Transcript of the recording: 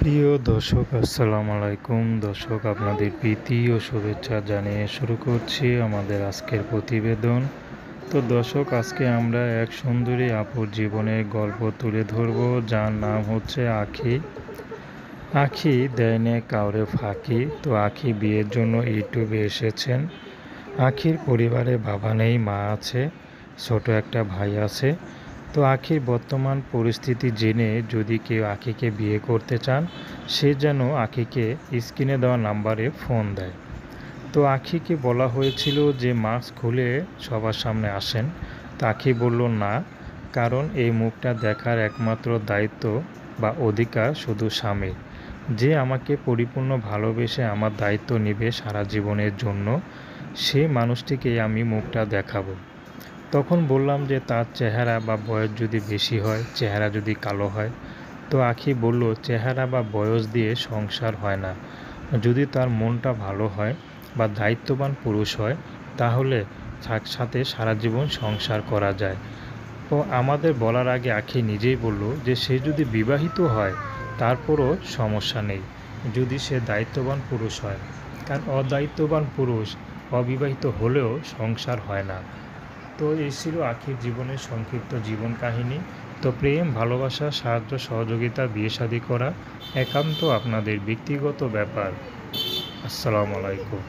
প্রিয় দর্শক, আসসালামু আলাইকুম। দর্শক, আপনাদের প্রীতি ও শুভেচ্ছা জানিয়ে শুরু করছি আমাদের আজকের প্রতিবেদন। তো দর্শক, আজকে আমরা এক সুন্দরী আপুর জীবনের গল্প তুলে ধরব, যার নাম হচ্ছে আখি। আখি দেয়নি কাউরে ফাঁকি। তো আখি বিয়ের জন্য ইউটিউবে এসেছেন। আখির পরিবারে বাবা নেই, মা আছে, ছোট একটা ভাই আছে। তো আখির বর্তমান পরিস্থিতি জেনে যদি কেউ আখিকে বিয়ে করতে চান, সে যেন আখিকে স্ক্রিনে দেওয়া নাম্বারে ফোন দেয়। তো আখিকে বলা হয়েছিল যে মাস্ক খুলে সবার সামনে আসেন। তো আখি বলল না, কারণ এই মুখটা দেখার একমাত্র দায়িত্ব বা অধিকার শুধু স্বামীর, যে আমাকে পরিপূর্ণ ভালোবেসে আমার দায়িত্ব নেবে সারা জীবনের জন্য, সেই মানুষটিকেই আমি মুখটা দেখাবো। তখন বললাম যে তার চেহারা বা বয়স যদি বেশি হয়, চেহারা যদি কালো হয়। তো আখি বলল, চেহারা বা বয়স দিয়ে সংসার হয় না, যদি তার মনটা ভালো হয় বা দায়িত্ববান পুরুষ হয়, তাহলে সাথে সারা জীবন সংসার করা যায়। তো আমাদের বলার আগে আখি নিজেই বলল যে সে যদি বিবাহিত হয় তারপরও সমস্যা নেই, যদি সে দায়িত্ববান পুরুষ হয়। কারণ অদায়িত্ববান পুরুষ অবিবাহিত হলেও সংসার হয় না। তো এই ছিল আখির জীবনের সংক্ষিপ্ত জীবন কাহিনী। তো প্রেম, ভালোবাসা, সাহায্য, সহযোগিতা, বিয়ে শাদী করা একান্ত আপনাদের ব্যক্তিগত ব্যাপার। আসসালামু আলাইকুম।